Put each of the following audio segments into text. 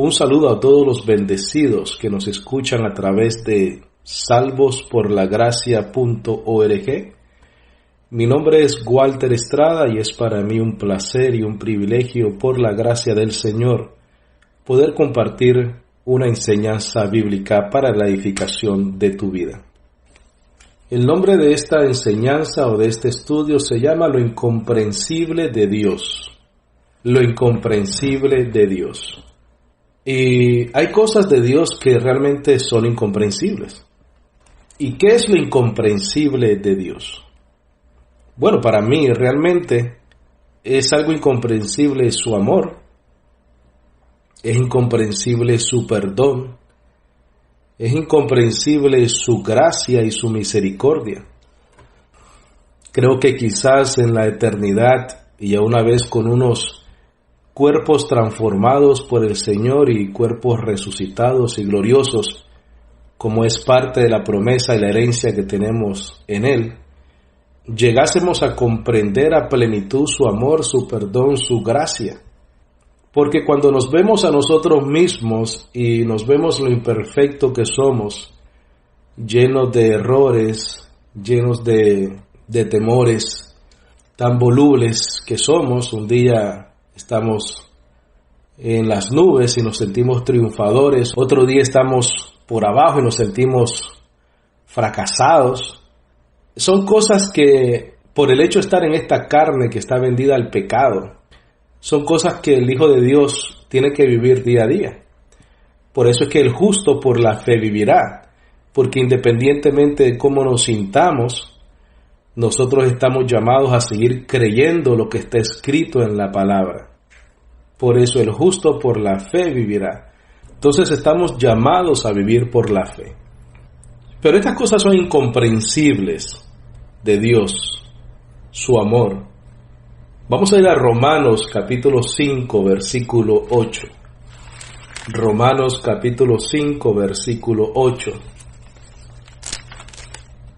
Un saludo a todos los bendecidos que nos escuchan a través de salvosporlagracia.org. Mi nombre es Walter Estrada y es para mí un placer y un privilegio, por la gracia del Señor, poder compartir una enseñanza bíblica para la edificación de tu vida. El nombre de esta enseñanza o de este estudio se llama Lo incomprensible de Dios. Lo incomprensible de Dios. Y hay cosas de Dios que realmente son incomprensibles. ¿Y qué es lo incomprensible de Dios? Bueno, para mí realmente es algo incomprensible su amor. Es incomprensible su perdón. Es incomprensible su gracia y su misericordia. Creo que quizás en la eternidad y a una vez con unos cuerpos transformados por el Señor y cuerpos resucitados y gloriosos, como es parte de la promesa y la herencia que tenemos en Él, llegásemos a comprender a plenitud su amor, su perdón, su gracia. Porque cuando nos vemos a nosotros mismos y nos vemos lo imperfecto que somos, llenos de errores, llenos de temores, tan volubles que somos, un día estamos en las nubes y nos sentimos triunfadores, otro día estamos por abajo y nos sentimos fracasados. Son cosas que, por el hecho de estar en esta carne que está vendida al pecado, son cosas que el Hijo de Dios tiene que vivir día a día. Por eso es que el justo por la fe vivirá, porque independientemente de cómo nos sintamos, nosotros estamos llamados a seguir creyendo lo que está escrito en la palabra. Por eso el justo por la fe vivirá. Entonces estamos llamados a vivir por la fe. Pero estas cosas son incomprensibles de Dios, su amor. Vamos a ir a Romanos capítulo 5, versículo 8. Romanos capítulo 5, versículo 8.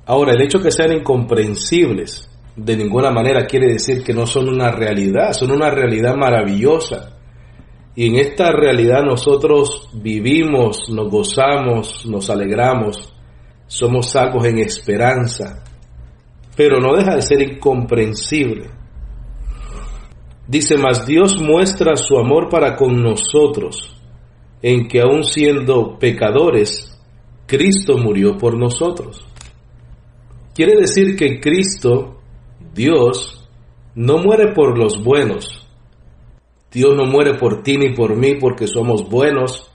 Ahora, el hecho de que sean incomprensibles de ninguna manera quiere decir que no son una realidad, son una realidad maravillosa. Y en esta realidad nosotros vivimos, nos gozamos, nos alegramos, somos salvos en esperanza, pero no deja de ser incomprensible. Dice, mas Dios muestra su amor para con nosotros, en que aun siendo pecadores, Cristo murió por nosotros. Quiere decir que Cristo, Dios, no muere por los buenos. Dios no muere por ti ni por mí porque somos buenos.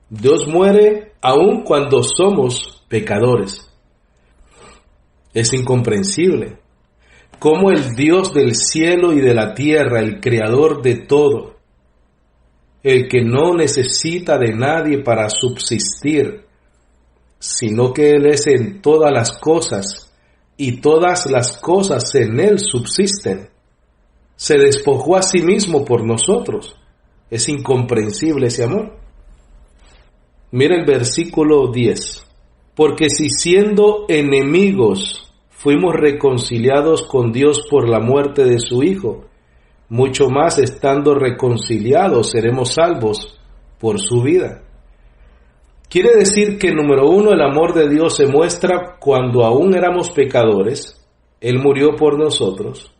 Dios muere aun cuando somos pecadores. Es incomprensible cómo el Dios del cielo y de la tierra, el creador de todo, el que no necesita de nadie para subsistir, sino que Él es en todas las cosas, y todas las cosas en Él subsisten, se despojó a sí mismo por nosotros. Es incomprensible ese amor. Mira el versículo 10. Porque si siendo enemigos fuimos reconciliados con Dios por la muerte de su Hijo, mucho más estando reconciliados seremos salvos por su vida. Quiere decir que, número uno, el amor de Dios se muestra cuando aún éramos pecadores, Él murió por nosotros,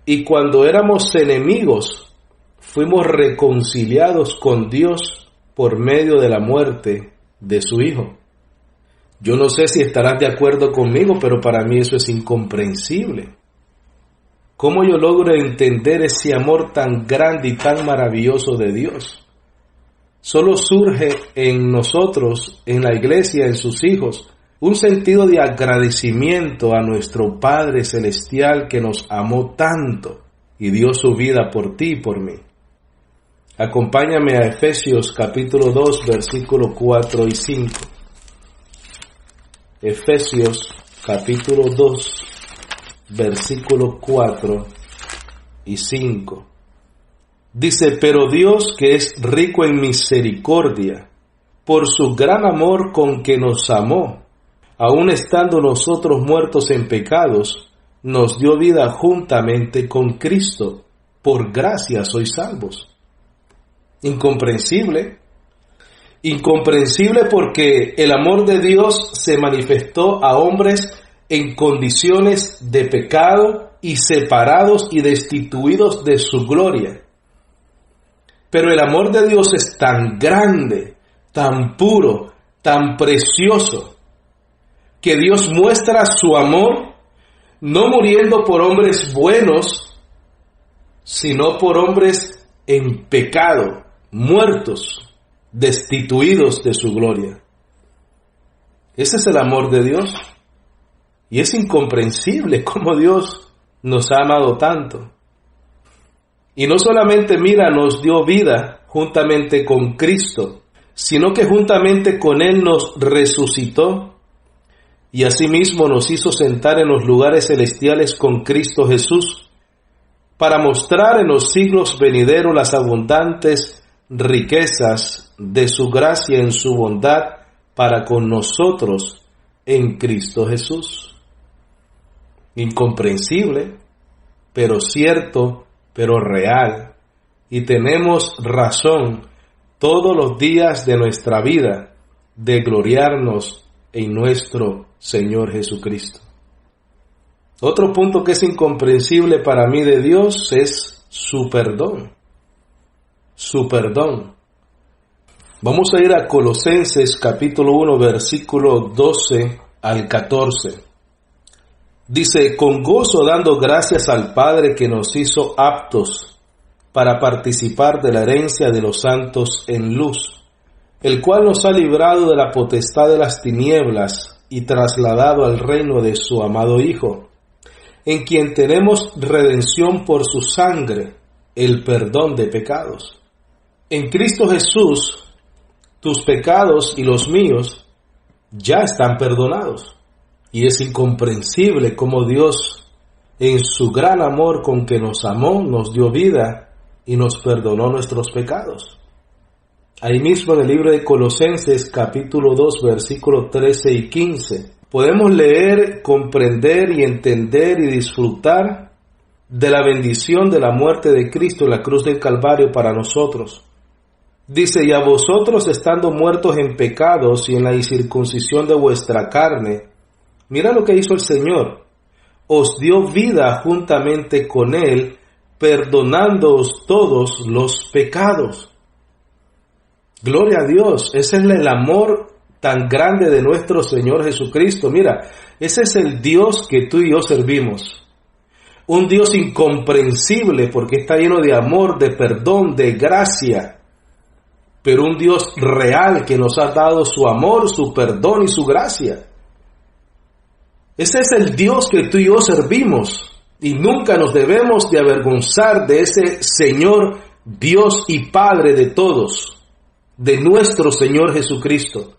y cuando éramos enemigos, fuimos reconciliados con Dios por medio de la muerte de su Hijo. Yo no sé si estarás de acuerdo conmigo, pero para mí eso es incomprensible. ¿Cómo yo logro entender ese amor tan grande y tan maravilloso de Dios? Solo surge en nosotros, en la iglesia, en sus hijos, un sentido de agradecimiento a nuestro Padre Celestial que nos amó tanto y dio su vida por ti y por mí. Acompáñame a Efesios capítulo 2, versículo 4 y 5. Efesios capítulo 2, versículo 4 y 5. Dice, pero Dios, que es rico en misericordia, por su gran amor con que nos amó, aun estando nosotros muertos en pecados, nos dio vida juntamente con Cristo. Por gracia sois salvos. Incomprensible. Incomprensible porque el amor de Dios se manifestó a hombres en condiciones de pecado y separados y destituidos de su gloria. Pero el amor de Dios es tan grande, tan puro, tan precioso, que Dios muestra su amor no muriendo por hombres buenos, sino por hombres en pecado, muertos, destituidos de su gloria. Ese es el amor de Dios. Y es incomprensible cómo Dios nos ha amado tanto. Y no solamente, nos dio vida juntamente con Cristo, sino que juntamente con Él nos resucitó y asimismo nos hizo sentar en los lugares celestiales con Cristo Jesús, para mostrar en los siglos venideros las abundantes riquezas de su gracia en su bondad para con nosotros en Cristo Jesús. Incomprensible, pero cierto, pero real, y tenemos razón todos los días de nuestra vida de gloriarnos en nuestro Señor Jesucristo. Otro punto que es incomprensible para mí de Dios es su perdón. Su perdón. Vamos a ir a Colosenses capítulo 1, versículo 12 al 14. Dice: con gozo dando gracias al Padre que nos hizo aptos para participar de la herencia de los santos en luz, el cual nos ha librado de la potestad de las tinieblas y trasladado al reino de su amado Hijo, en quien tenemos redención por su sangre, el perdón de pecados. En Cristo Jesús, tus pecados y los míos ya están perdonados. Y es incomprensible cómo Dios, en su gran amor con que nos amó, nos dio vida y nos perdonó nuestros pecados. Ahí mismo en el libro de Colosenses capítulo 2, versículos 13 y 15, podemos leer, comprender y entender y disfrutar de la bendición de la muerte de Cristo en la cruz del Calvario para nosotros. Dice: y a vosotros, estando muertos en pecados y en la incircuncisión de vuestra carne, mira lo que hizo el Señor, os dio vida juntamente con Él, perdonándoos todos los pecados. Gloria a Dios, ese es el amor tan grande de nuestro Señor Jesucristo. Mira, ese es el Dios que tú y yo servimos. Un Dios incomprensible porque está lleno de amor, de perdón, de gracia. Pero un Dios real que nos ha dado su amor, su perdón y su gracia. Ese es el Dios que tú y yo servimos. Y nunca nos debemos de avergonzar de ese Señor, Dios y Padre de todos, de nuestro Señor Jesucristo.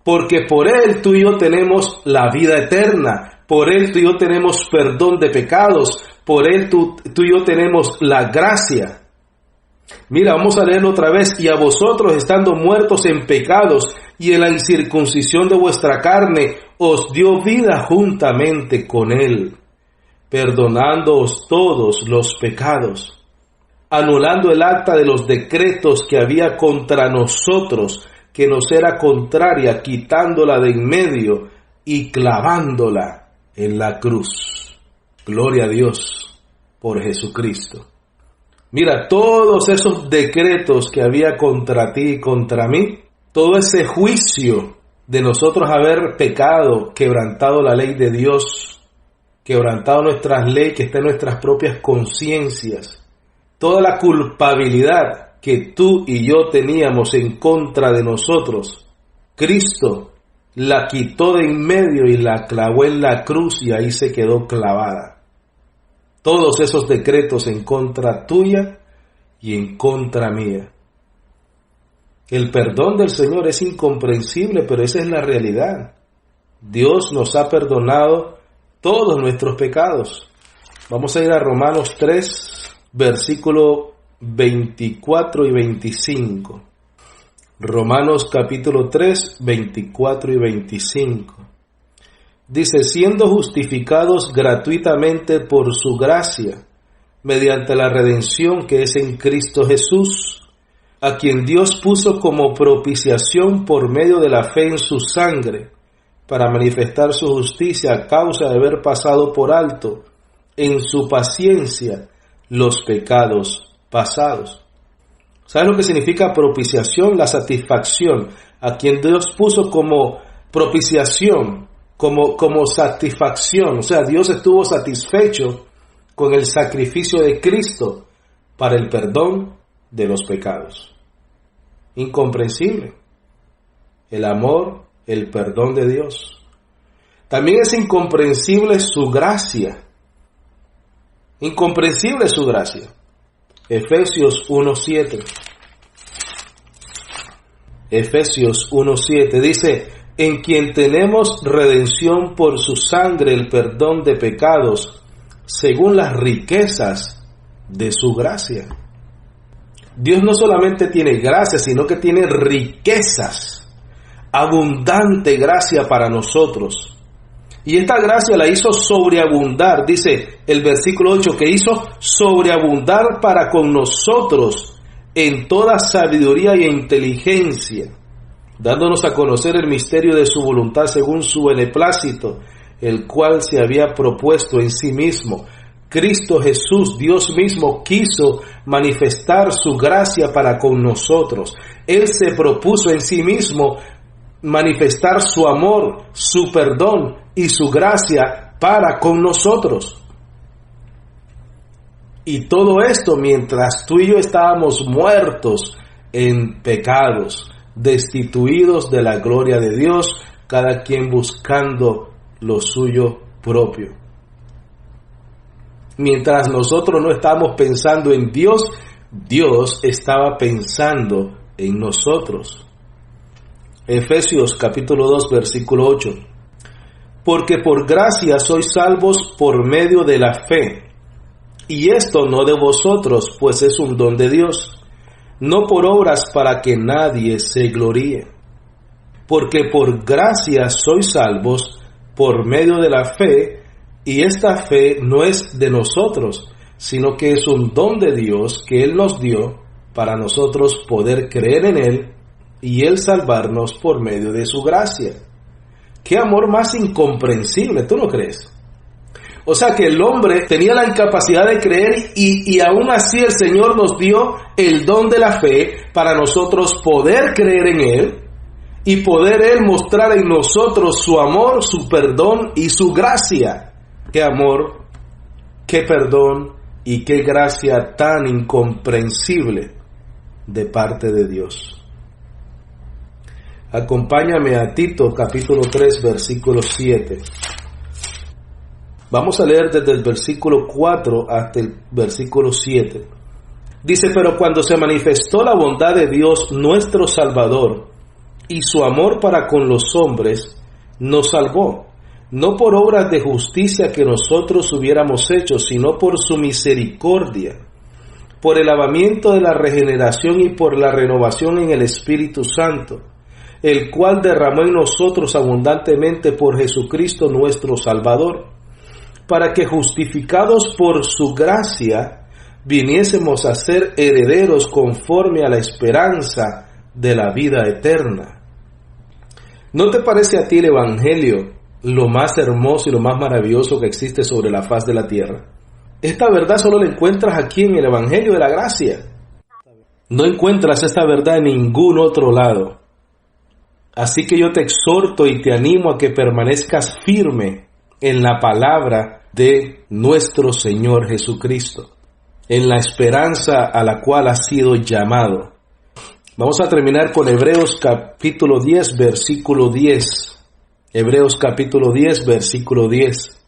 Porque por Él tú y yo tenemos la vida eterna, por Él tú y yo tenemos perdón de pecados, por Él tú y yo tenemos la gracia. Mira, vamos a leerlo otra vez. Y a vosotros, estando muertos en pecados y en la incircuncisión de vuestra carne, os dio vida juntamente con Él, perdonándoos todos los pecados, anulando el acta de los decretos que había contra nosotros, que nos era contraria, quitándola de en medio y clavándola en la cruz. Gloria a Dios por Jesucristo. Mira, todos esos decretos que había contra ti y contra mí, todo ese juicio de nosotros haber pecado, quebrantado la ley de Dios, quebrantado nuestras leyes que está en nuestras propias conciencias, toda la culpabilidad que tú y yo teníamos en contra de nosotros, Cristo la quitó de en medio y la clavó en la cruz y ahí se quedó clavada. Todos esos decretos en contra tuya y en contra mía. El perdón del Señor es incomprensible, pero esa es la realidad. Dios nos ha perdonado todos nuestros pecados. Vamos a ir a Romanos 3, versículo 24 y 25. Romanos capítulo 3, 24 y 25. Dice: siendo justificados gratuitamente por su gracia, mediante la redención que es en Cristo Jesús, a quien Dios puso como propiciación por medio de la fe en su sangre, para manifestar su justicia a causa de haber pasado por alto en su paciencia los pecados pasados. ¿Sabes lo que significa propiciación? La satisfacción, a quien Dios puso como propiciación, como satisfacción. O sea, Dios estuvo satisfecho con el sacrificio de Cristo para el perdón de los pecados. Incomprensible. El amor, el perdón de Dios. También es incomprensible su gracia. Incomprensible su gracia. Efesios 1:7. Efesios 1:7 dice: en quien tenemos redención por su sangre, el perdón de pecados, según las riquezas de su gracia. Dios no solamente tiene gracia, sino que tiene riquezas, abundante gracia para nosotros. Y esta gracia la hizo sobreabundar, dice el versículo 8, que hizo sobreabundar para con nosotros en toda sabiduría y inteligencia, dándonos a conocer el misterio de su voluntad según su beneplácito, el cual se había propuesto en sí mismo. Cristo Jesús, Dios mismo, quiso manifestar su gracia para con nosotros. Él se propuso en sí mismo manifestar su amor, su perdón y su gracia para con nosotros. Y todo esto mientras tú y yo estábamos muertos en pecados, destituidos de la gloria de Dios, cada quien buscando lo suyo propio. Mientras nosotros no estábamos pensando en Dios, Dios estaba pensando en nosotros. Efesios capítulo 2 versículo 8. Porque por gracia sois salvos por medio de la fe, y esto no de vosotros, pues es un don de Dios, no por obras para que nadie se gloríe. Porque por gracia sois salvos por medio de la fe, y esta fe no es de nosotros, sino que es un don de Dios que Él nos dio para nosotros poder creer en Él y Él salvarnos por medio de su gracia. ¡Qué amor más incomprensible! ¿Tú no crees? O sea que el hombre tenía la incapacidad de creer y aún así el Señor nos dio el don de la fe para nosotros poder creer en Él y poder Él mostrar en nosotros su amor, su perdón y su gracia. ¡Qué amor, qué perdón y qué gracia tan incomprensible de parte de Dios! Acompáñame a Tito capítulo 3 versículo 7. Vamos a leer desde el versículo 4 hasta el versículo 7. Dice: pero cuando se manifestó la bondad de Dios nuestro Salvador y su amor para con los hombres, nos salvó, no por obras de justicia que nosotros hubiéramos hecho, sino por su misericordia, por el lavamiento de la regeneración y por la renovación en el Espíritu Santo, el cual derramó en nosotros abundantemente por Jesucristo nuestro Salvador, para que justificados por su gracia viniésemos a ser herederos conforme a la esperanza de la vida eterna. ¿No te parece a ti el Evangelio lo más hermoso y lo más maravilloso que existe sobre la faz de la tierra? Esta verdad solo la encuentras aquí en el Evangelio de la gracia. No encuentras esta verdad en ningún otro lado. Así que yo te exhorto y te animo a que permanezcas firme en la palabra de nuestro Señor Jesucristo, en la esperanza a la cual has sido llamado. Vamos a terminar con Hebreos capítulo 10, versículo 10. Hebreos capítulo 10, versículo 10.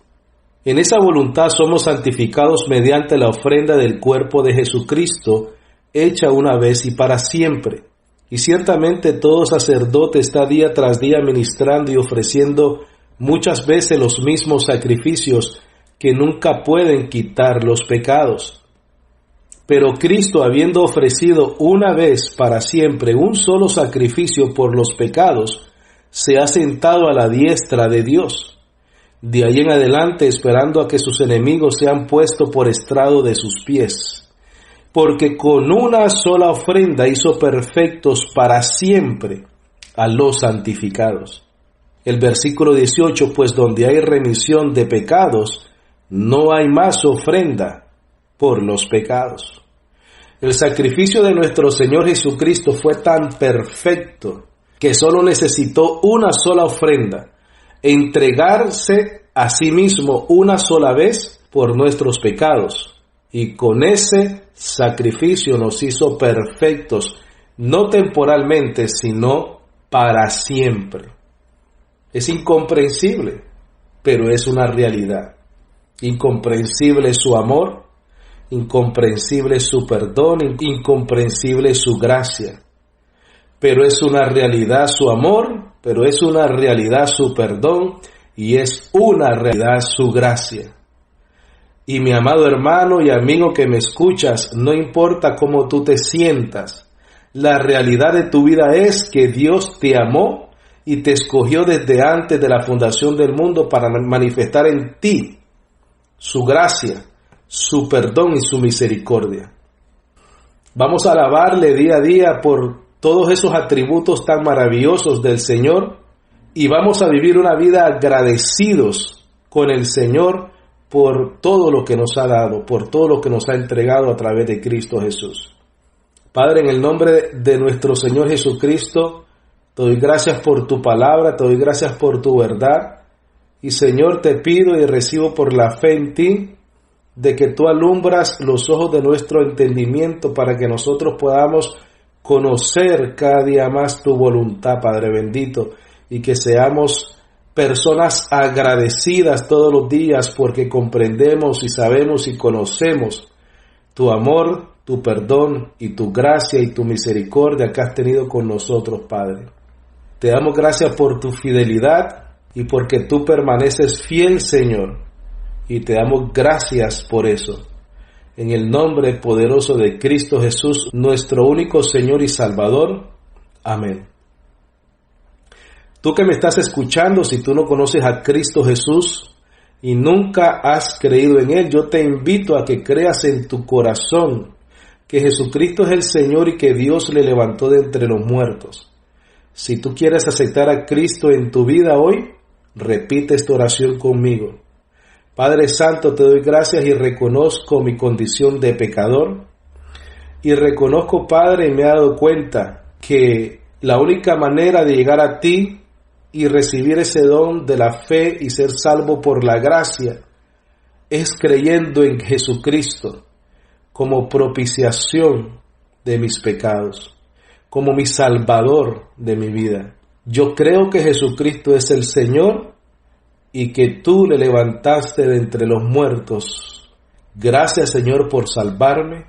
En esa voluntad somos santificados mediante la ofrenda del cuerpo de Jesucristo, hecha una vez y para siempre. Y ciertamente todo sacerdote está día tras día ministrando y ofreciendo muchas veces los mismos sacrificios que nunca pueden quitar los pecados. Pero Cristo, habiendo ofrecido una vez para siempre un solo sacrificio por los pecados, se ha sentado a la diestra de Dios. de ahí en adelante esperando a que sus enemigos sean puestos por estrado de sus pies, porque con una sola ofrenda hizo perfectos para siempre a los santificados. El versículo 18, pues donde hay remisión de pecados, no hay más ofrenda por los pecados. El sacrificio de nuestro Señor Jesucristo fue tan perfecto que solo necesitó una sola ofrenda, entregarse a sí mismo una sola vez por nuestros pecados. Y con ese sacrificio nos hizo perfectos, no temporalmente, sino para siempre. Es incomprensible, pero es una realidad. Incomprensible su amor, incomprensible su perdón, incomprensible su gracia. Pero es una realidad su amor, pero es una realidad su perdón y es una realidad su gracia. Y mi amado hermano y amigo que me escuchas, no importa cómo tú te sientas, la realidad de tu vida es que Dios te amó y te escogió desde antes de la fundación del mundo para manifestar en ti su gracia, su perdón y su misericordia. Vamos a alabarle día a día por todos esos atributos tan maravillosos del Señor y vamos a vivir una vida agradecidos con el Señor por todo lo que nos ha dado, por todo lo que nos ha entregado a través de Cristo Jesús. Padre, en el nombre de nuestro Señor Jesucristo, te doy gracias por tu palabra, te doy gracias por tu verdad. Y Señor, te pido y recibo por la fe en ti, de que tú alumbras los ojos de nuestro entendimiento para que nosotros podamos conocer cada día más tu voluntad, Padre bendito, y que seamos personas agradecidas todos los días porque comprendemos y sabemos y conocemos tu amor, tu perdón y tu gracia y tu misericordia que has tenido con nosotros, Padre. Te damos gracias por tu fidelidad y porque tú permaneces fiel, Señor, y te damos gracias por eso. En el nombre poderoso de Cristo Jesús, nuestro único Señor y Salvador. Amén. Tú que me estás escuchando, si tú no conoces a Cristo Jesús y nunca has creído en Él, yo te invito a que creas en tu corazón que Jesucristo es el Señor y que Dios le levantó de entre los muertos. Si tú quieres aceptar a Cristo en tu vida hoy, repite esta oración conmigo. Padre Santo, te doy gracias y reconozco mi condición de pecador. Y reconozco, Padre, y me he dado cuenta que la única manera de llegar a ti y recibir ese don de la fe y ser salvo por la gracia es creyendo en Jesucristo como propiciación de mis pecados, como mi Salvador de mi vida. Yo creo que Jesucristo es el Señor y que tú le levantaste de entre los muertos. Gracias, Señor, por salvarme.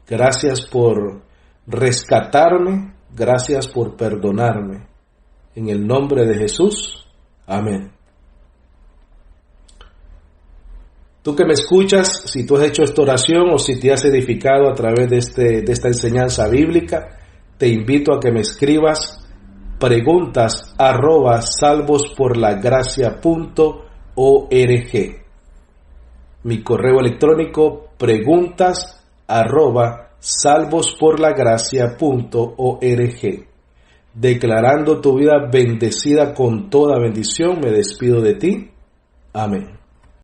Gracias por rescatarme. Gracias por perdonarme. En el nombre de Jesús. Amén. Tú que me escuchas, si tú has hecho esta oración o si te has edificado a través de esta enseñanza bíblica, te invito a que me escribas preguntas@salvosporlagracia.org. Mi correo electrónico preguntas@salvosporlagracia.org. Declarando tu vida bendecida con toda bendición, me despido de ti. Amén.